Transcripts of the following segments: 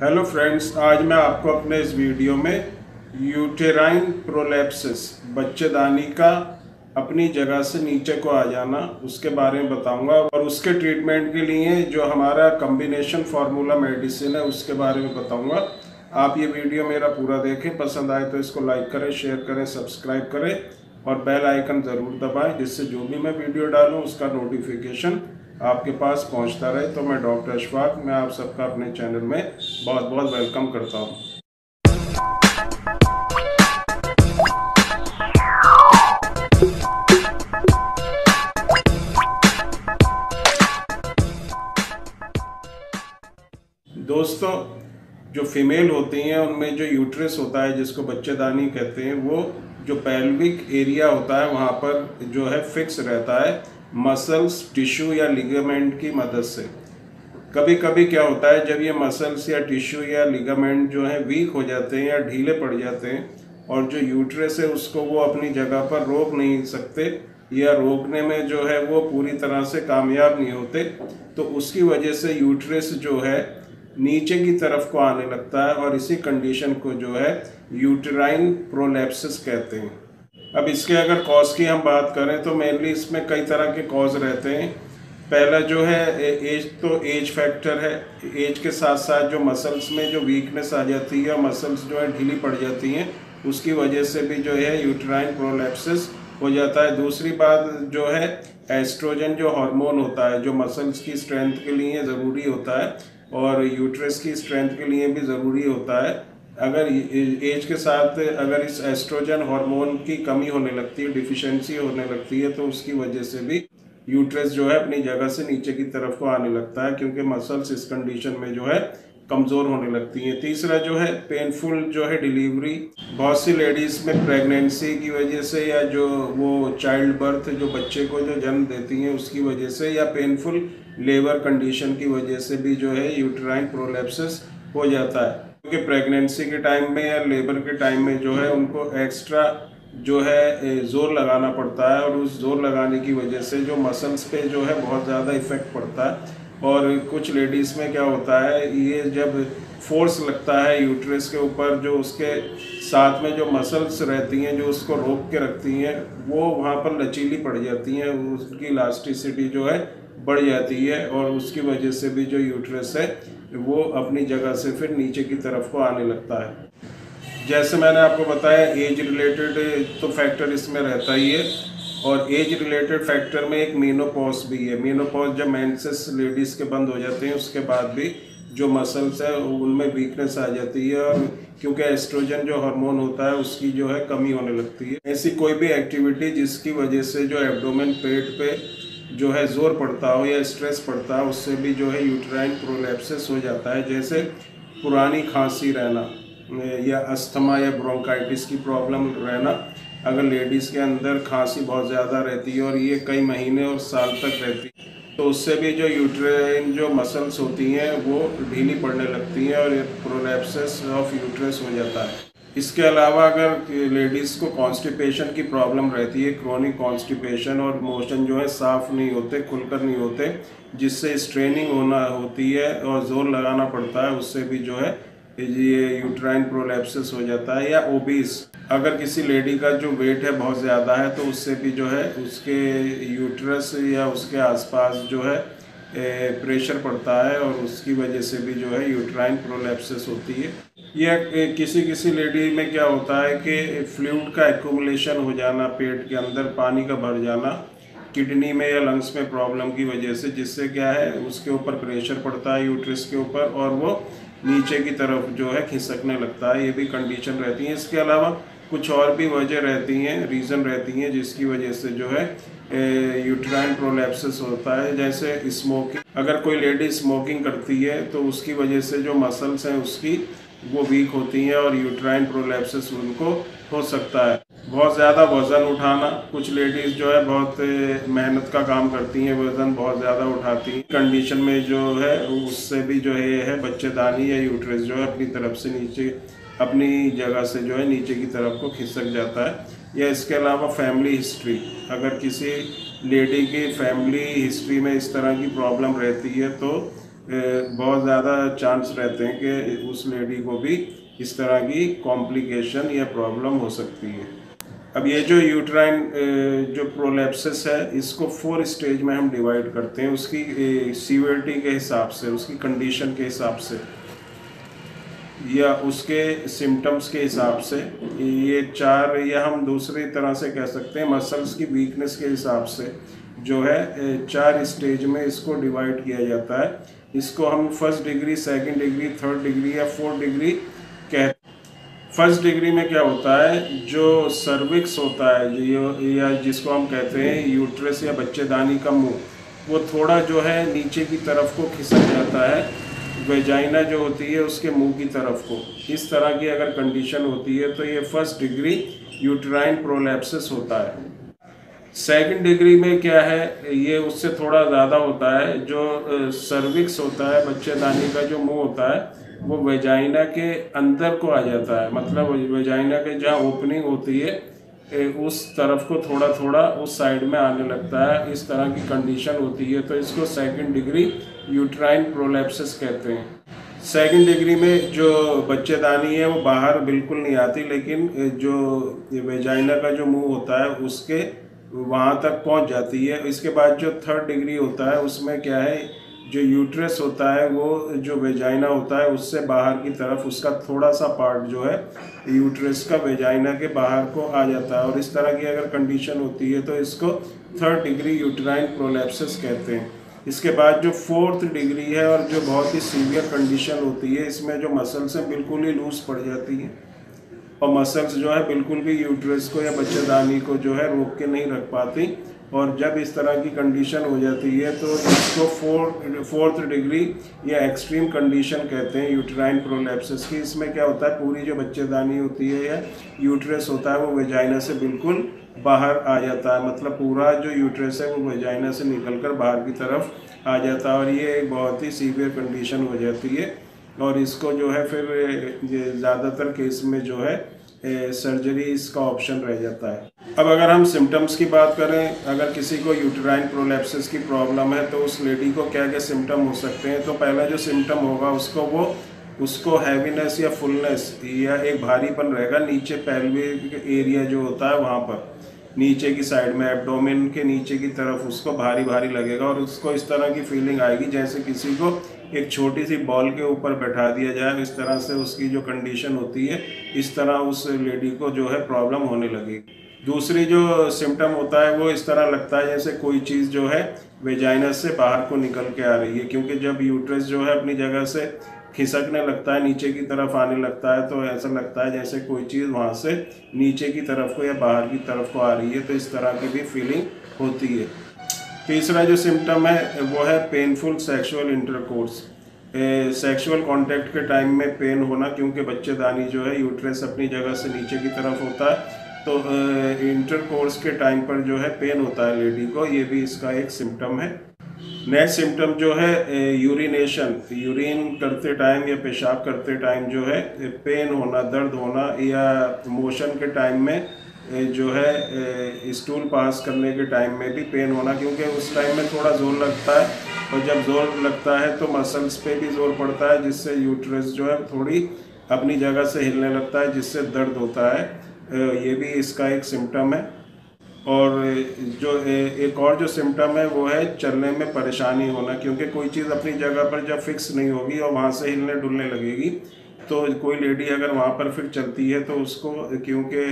Hello friends, आज मैं आपको अपने इस वीडियो में यूटेराइन प्रोलैप्सिस बच्चेदानी का अपनी जगह से नीचे को आ जाना उसके बारे में बताऊंगा और उसके ट्रीटमेंट के लिए जो हमारा कॉम्बिनेशन फार्मूला मेडिसिन है उसके बारे में बताऊंगा। आप ये वीडियो मेरा पूरा देखें, पसंद आए तो इसको लाइक करें, शेयर करें, सब्सक्राइब करें और बेल आइकन ज़रूर दबाएं जिससे जो भी मैं वीडियो डालूं उसका नोटिफिकेशन आपके पास पहुंचता रहे। तो मैं डॉक्टर अशफाक, मैं आप सबका अपने चैनल में बहुत बहुत वेलकम करता हूं। दोस्तों, जो फीमेल होती हैं उनमें जो यूट्रस होता है जिसको बच्चेदानी कहते हैं, वो जो पेल्विक एरिया होता है वहाँ पर जो है फिक्स रहता है मसल्स, टिश्यू या लिगामेंट की मदद से। कभी कभी क्या होता है, जब ये मसल्स या टिश्यू या लिगामेंट जो है वीक हो जाते हैं या ढीले पड़ जाते हैं और जो यूट्रस है उसको वो अपनी जगह पर रोक नहीं सकते या रोकने में जो है वो पूरी तरह से कामयाब नहीं होते, तो उसकी वजह से यूट्रस जो है नीचे की तरफ को आने लगता है और इसी कंडीशन को जो है यूटेराइन प्रोलैप्सिस कहते हैं। अब इसके अगर कॉज की हम बात करें तो मेनली इसमें कई तरह के कॉज रहते हैं। पहला जो है एज, तो एज फैक्टर है। एज के साथ साथ जो मसल्स में जो वीकनेस आ जाती है, मसल्स जो है ढीली पड़ जाती हैं, उसकी वजह से भी जो है यूटेराइन प्रोलैप्सिस हो जाता है। दूसरी बात जो है एस्ट्रोजन जो हार्मोन होता है, जो मसल्स की स्ट्रेंथ के लिए ज़रूरी होता है और यूट्रस की स्ट्रेंथ के लिए भी ज़रूरी होता है। अगर एज के साथ अगर इस एस्ट्रोजन हार्मोन की कमी होने लगती है, डिफिशिएंसी होने लगती है, तो उसकी वजह से भी यूट्रस जो है अपनी जगह से नीचे की तरफ को आने लगता है, क्योंकि मसल्स इस कंडीशन में जो है कमज़ोर होने लगती हैं। तीसरा जो है पेनफुल जो है डिलीवरी। बहुत सी लेडीज़ में प्रेगनेंसी की वजह से या जो वो चाइल्ड बर्थ जो बच्चे को जो जन्म देती हैं उसकी वजह से या पेनफुल लेबर कंडीशन की वजह से भी जो है यूटेराइन प्रोलैप्सिस हो जाता है। क्योंकि प्रेगनेंसी के टाइम में या लेबर के टाइम में जो है उनको एक्स्ट्रा जो है ज़ोर लगाना पड़ता है और उस ज़ोर लगाने की वजह से जो मसल्स पे जो है बहुत ज़्यादा इफ़ेक्ट पड़ता है। और कुछ लेडीज़ में क्या होता है, ये जब फोर्स लगता है यूट्रस के ऊपर, जो उसके साथ में जो मसल्स रहती हैं जो उसको रोक के रखती हैं वो वहाँ पर लचीली पड़ जाती हैं, उसकी इलास्टिसिटी जो है बढ़ जाती है और उसकी वजह से भी जो यूट्रस है वो अपनी जगह से फिर नीचे की तरफ को आने लगता है। जैसे मैंने आपको बताया, एज रिलेटेड तो फैक्टर इसमें रहता ही है और एज रिलेटेड फैक्टर में एक मेनोपॉज भी है। मेनोपॉज जब मेंसेस लेडीज़ के बंद हो जाते हैं उसके बाद भी जो मसल्स है उनमें वीकनेस आ जाती है और क्योंकि एस्ट्रोजन जो हार्मोन होता है उसकी जो है कमी होने लगती है। ऐसी कोई भी एक्टिविटी जिसकी वजह से जो एब्डोमेन, पेट पे जो है जोर पड़ता हो या स्ट्रेस पड़ता है, उससे भी जो है यूटेराइन प्रोलैप्सिस हो जाता है। जैसे पुरानी खांसी रहना या अस्थमा या ब्रोंकाइटिस की प्रॉब्लम रहना। अगर लेडीज़ के अंदर खांसी बहुत ज़्यादा रहती है और ये कई महीने और साल तक रहती है, तो उससे भी जो यूटेराइन जो मसल्स होती हैं वो ढीली पड़ने लगती हैं और प्रोलैप्सिस ऑफ यूट्रस हो जाता है। इसके अलावा अगर लेडीज़ को कॉन्स्टिपेशन की प्रॉब्लम रहती है, क्रोनिक कॉन्स्टिपेशन, और मोशन जो है साफ़ नहीं होते, खुलकर नहीं होते, जिससे स्ट्रेनिंग होना होती है और जोर लगाना पड़ता है, उससे भी जो है ये यूटेराइन प्रोलैप्सिस हो जाता है। या ओबीस, अगर किसी लेडी का जो वेट है बहुत ज़्यादा है तो उससे भी जो है उसके यूट्रस या उसके आसपास जो है प्रेशर पड़ता है और उसकी वजह से भी जो है यूटेराइन प्रोलैप्सिस होती है। या किसी लेडी में क्या होता है कि फ्लूइड का एक्यूमुलेशन हो जाना, पेट के अंदर पानी का भर जाना किडनी में या लंग्स में प्रॉब्लम की वजह से, जिससे क्या है उसके ऊपर प्रेशर पड़ता है यूट्रस के ऊपर और वो नीचे की तरफ जो है खिसकने लगता है। ये भी कंडीशन रहती है। इसके अलावा कुछ और भी वजह रहती हैं, रीज़न रहती हैं जिसकी वजह से जो है यूटेराइन प्रोलैप्सिस होता है। जैसे स्मोकिंग, अगर कोई लेडी स्मोकिंग करती है तो उसकी वजह से जो मसल्स हैं उसकी वो वीक होती हैं और यूटेराइन प्रोलैप्सिस उनको हो सकता है। बहुत ज़्यादा वज़न उठाना, कुछ लेडीज़ जो है बहुत मेहनत का काम करती हैं, वज़न बहुत ज़्यादा उठाती हैं, कंडीशन में जो है उससे भी जो है बच्चेदानी या यूट्रस जो है अपनी तरफ से नीचे, अपनी जगह से जो है नीचे की तरफ को खिसक जाता है। या इसके अलावा फैमिली हिस्ट्री, अगर किसी लेडी की फैमिली हिस्ट्री में इस तरह की प्रॉब्लम रहती है तो बहुत ज़्यादा चांस रहते हैं कि उस लेडी को भी इस तरह की कॉम्प्लिकेशन या प्रॉब्लम हो सकती है। अब ये जो यूट्राइन जो प्रोलेप्सिस है, इसको 4 स्टेज में हम डिवाइड करते हैं, उसकी सीवियरिटी के हिसाब से, उसकी कंडीशन के हिसाब से या उसके सिम्टम्स के हिसाब से। ये 4, या हम दूसरी तरह से कह सकते हैं मसल्स की वीकनेस के हिसाब से जो है 4 स्टेज में इसको डिवाइड किया जाता है। इसको हम first degree, second degree, third degree या फोर्थ डिग्री कहते हैं। फर्स्ट डिग्री में क्या होता है, जो सर्विक्स होता है या जिसको हम कहते हैं यूट्रस या बच्चेदानी का मुंह, वो थोड़ा जो है नीचे की तरफ को खिसक जाता है, वेजाइना जो होती है उसके मुंह की तरफ को। इस तरह की अगर कंडीशन होती है तो ये फर्स्ट डिग्री यूट्राइन प्रोलेप्सिस होता है। सेकंड डिग्री में क्या है, ये उससे थोड़ा ज़्यादा होता है। जो सर्विक्स होता है, बच्चेदानी का जो मुंह होता है, वो वेजाइना के अंदर को आ जाता है, मतलब वेजाइना के जहाँ ओपनिंग होती है उस तरफ को थोड़ा थोड़ा उस साइड में आने लगता है। इस तरह की कंडीशन होती है तो इसको सेकंड डिग्री यूट्राइन प्रोलेप्सिस कहते हैं। सेकंड डिग्री में जो बच्चेदानी है वो बाहर बिल्कुल नहीं आती, लेकिन जो वेजाइना का जो मुंह होता है उसके वहाँ तक पहुँच जाती है। इसके बाद जो थर्ड डिग्री होता है उसमें क्या है, जो यूट्रस होता है वो जो वेजाइना होता है उससे बाहर की तरफ उसका थोड़ा सा पार्ट जो है यूट्रस का वेजाइना के बाहर को आ जाता है। और इस तरह की अगर कंडीशन होती है तो इसको थर्ड डिग्री यूट्राइन प्रोलेप्सिस कहते हैं। इसके बाद जो फोर्थ डिग्री है और जो बहुत ही सीवियर कंडीशन होती है, इसमें जो मसल्स हैं बिल्कुल ही लूज पड़ जाती हैं और मसल्स जो है बिल्कुल भी यूट्रस को या बच्चेदानी को जो है रोक के नहीं रख पाती। और जब इस तरह की कंडीशन हो जाती है तो इसको फोर्थ डिग्री या एक्सट्रीम कंडीशन कहते हैं यूट्राइन प्रोलेप्सिस की। इसमें क्या होता है, पूरी जो बच्चेदानी होती है या यूट्रस होता है वो वेजाइना से बिल्कुल बाहर आ जाता है, मतलब पूरा जो यूट्रस है वो वेजाइना से निकलकर बाहर की तरफ आ जाता है। और ये एक बहुत ही सीवियर कंडीशन हो जाती है और इसको जो है फिर ज़्यादातर केस में जो है सर्जरी इसका ऑप्शन रह जाता है। अब अगर हम सिम्टम्स की बात करें, अगर किसी को यूट्राइन प्रोलेप्सिस की प्रॉब्लम है तो उस लेडी को क्या क्या सिम्टम हो सकते हैं। तो पहला जो सिम्टम होगा उसको हैवीनेस या फुलनेस या एक भारीपन रहेगा नीचे पेल्विक एरिया जो होता है वहाँ पर, नीचे की साइड में एब्डोमेन के नीचे की तरफ उसको भारी भारी लगेगा और उसको इस तरह की फीलिंग आएगी जैसे किसी को एक छोटी सी बॉल के ऊपर बैठा दिया जाए। इस तरह से उसकी जो कंडीशन होती है, इस तरह उस लेडी को जो है प्रॉब्लम होने लगेगी। दूसरी जो सिम्टम होता है वो इस तरह लगता है जैसे कोई चीज़ जो है वेजाइना से बाहर को निकल के आ रही है, क्योंकि जब यूट्रस जो है अपनी जगह से खिसकने लगता है, नीचे की तरफ आने लगता है, तो ऐसा लगता है जैसे कोई चीज़ वहाँ से नीचे की तरफ को या बाहर की तरफ को आ रही है। तो इस तरह की भी फीलिंग होती है। तीसरा जो सिम्टम है वो है painful sexual intercourse. Sexual contact के टाइम में पेन होना, क्योंकि बच्चेदानी जो है यूट्रस अपनी जगह से नीचे की तरफ होता है, तो इंटरकोर्स के टाइम पर जो है पेन होता है लेडी को, ये भी इसका एक सिम्टम है। नेक्स्ट सिम्टम जो है यूरिनेशन, यूरिन करते टाइम या पेशाब करते टाइम जो है पेन होना, दर्द होना, या मोशन के टाइम में जो है स्टूल पास करने के टाइम में भी पेन होना, क्योंकि उस टाइम में थोड़ा जोर लगता है और जब जोर लगता है तो मसल्स पे भी जोर पड़ता है, जिससे यूट्रस जो है थोड़ी अपनी जगह से हिलने लगता है, जिससे दर्द होता है। ये भी इसका एक सिम्टम है। और जो एक और जो सिम्टम है वो है चलने में परेशानी होना, क्योंकि कोई चीज़ अपनी जगह पर जब फिक्स नहीं होगी और वहाँ से हिलने डुलने लगेगी, तो कोई लेडी अगर वहाँ पर फिर चलती है तो उसको, क्योंकि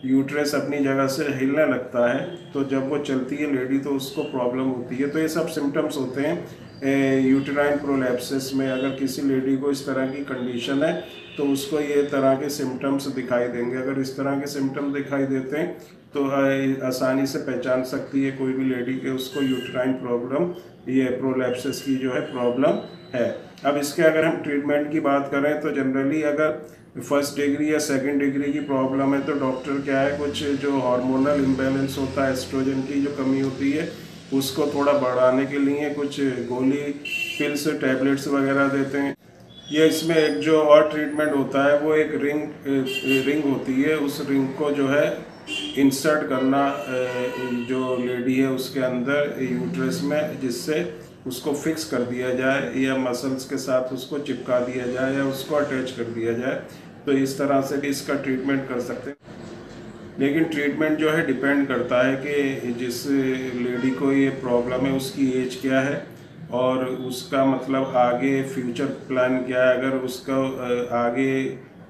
यूट्रस अपनी जगह से हिलने लगता है, तो जब वो चलती है लेडी तो उसको प्रॉब्लम होती है। तो ये सब सिम्टम्स होते हैं यूट्राइन प्रोलेप्सिस में। अगर किसी लेडी को इस तरह की कंडीशन है तो उसको ये तरह के सिम्टम्स दिखाई देंगे। अगर इस तरह के सिम्टम्स दिखाई देते हैं तो आसानी से पहचान सकती है कोई भी लेडी के उसको यूट्राइन प्रॉब्लम, ये प्रोलेप्सिस की जो है प्रॉब्लम है। अब इसके अगर हम ट्रीटमेंट की बात करें तो जनरली अगर फर्स्ट डिग्री या सेकंड डिग्री की प्रॉब्लम है तो डॉक्टर क्या है, कुछ जो हार्मोनल इम्बैलेंस होता है, एस्ट्रोजन की जो कमी होती है, उसको थोड़ा बढ़ाने के लिए कुछ गोली, पिल्स, टैबलेट्स वगैरह देते हैं। ये इसमें एक जो और ट्रीटमेंट होता है वो एक रिंग होती है, उस रिंग को जो है इंसर्ट करना जो लेडी है उसके अंदर यूट्रस में, जिससे उसको फिक्स कर दिया जाए या मसल्स के साथ उसको चिपका दिया जाए या उसको अटैच कर दिया जाए, तो इस तरह से भी इसका ट्रीटमेंट कर सकते हैं। लेकिन ट्रीटमेंट जो है डिपेंड करता है कि जिस लेडी को ये प्रॉब्लम है उसकी एज क्या है और उसका मतलब आगे फ्यूचर प्लान क्या है। अगर उसका आगे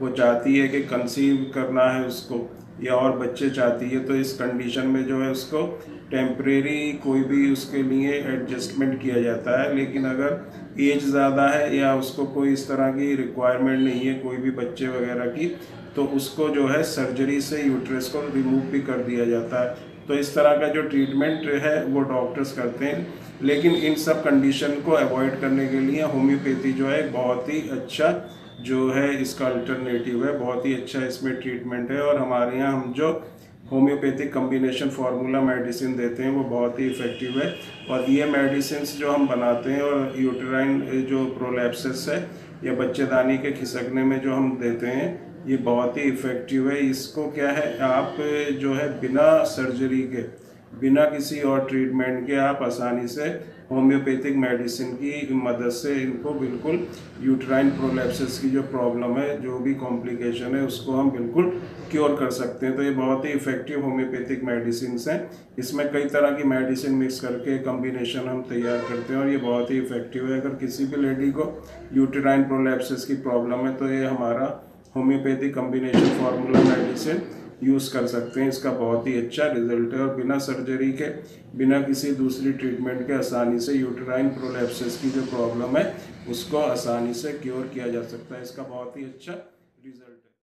वो चाहती है कि कंसीव करना है उसको या और बच्चे चाहती है, तो इस कंडीशन में जो है उसको टेम्परेरी कोई भी उसके लिए एडजस्टमेंट किया जाता है। लेकिन अगर एज ज़्यादा है या उसको कोई इस तरह की रिक्वायरमेंट नहीं है कोई भी बच्चे वगैरह की, तो उसको जो है सर्जरी से यूट्रस को रिमूव भी कर दिया जाता है। तो इस तरह का जो ट्रीटमेंट है वो डॉक्टर्स करते हैं। लेकिन इन सब कंडीशन को अवॉइड करने के लिए होम्योपैथी जो है बहुत ही अच्छा जो है इसका अल्टरनेटिव है, बहुत ही अच्छा इसमें ट्रीटमेंट है। और हमारे यहाँ हम जो होम्योपैथिक कम्बिनेशन फार्मूला मेडिसिन देते हैं वो बहुत ही इफ़ेक्टिव है। और ये मेडिसिन जो हम बनाते हैं और यूटेराइन जो प्रोलैप्सिस है या बच्चेदानी के खिसकने में जो हम देते हैं, ये बहुत ही इफ़ेक्टिव है। इसको क्या है, आप जो है बिना सर्जरी के, बिना किसी और ट्रीटमेंट के आप आसानी से होम्योपैथिक मेडिसिन की मदद से इनको बिल्कुल यूट्राइन प्रोलैप्सिस की जो प्रॉब्लम है, जो भी कॉम्प्लिकेशन है, उसको हम बिल्कुल क्योर कर सकते हैं। तो ये बहुत ही इफ़ेक्टिव होम्योपैथिक मेडिसिन हैं। इसमें कई तरह की मेडिसिन मिक्स करके कम्बिनेशन हम तैयार करते हैं और ये बहुत ही इफ़ेक्टिव है। अगर किसी भी लेडी को यूट्राइन प्रोलैप्सिस की प्रॉब्लम है तो ये हमारा homeopathic combination formula medicine use कर सकते हैं। इसका बहुत ही अच्छा रिजल्ट है और बिना सर्जरी के, बिना किसी दूसरी ट्रीटमेंट के आसानी से यूटेराइन प्रोलैप्सिस की जो प्रॉब्लम है उसको आसानी से क्योर किया जा सकता है। इसका बहुत ही अच्छा रिजल्ट है।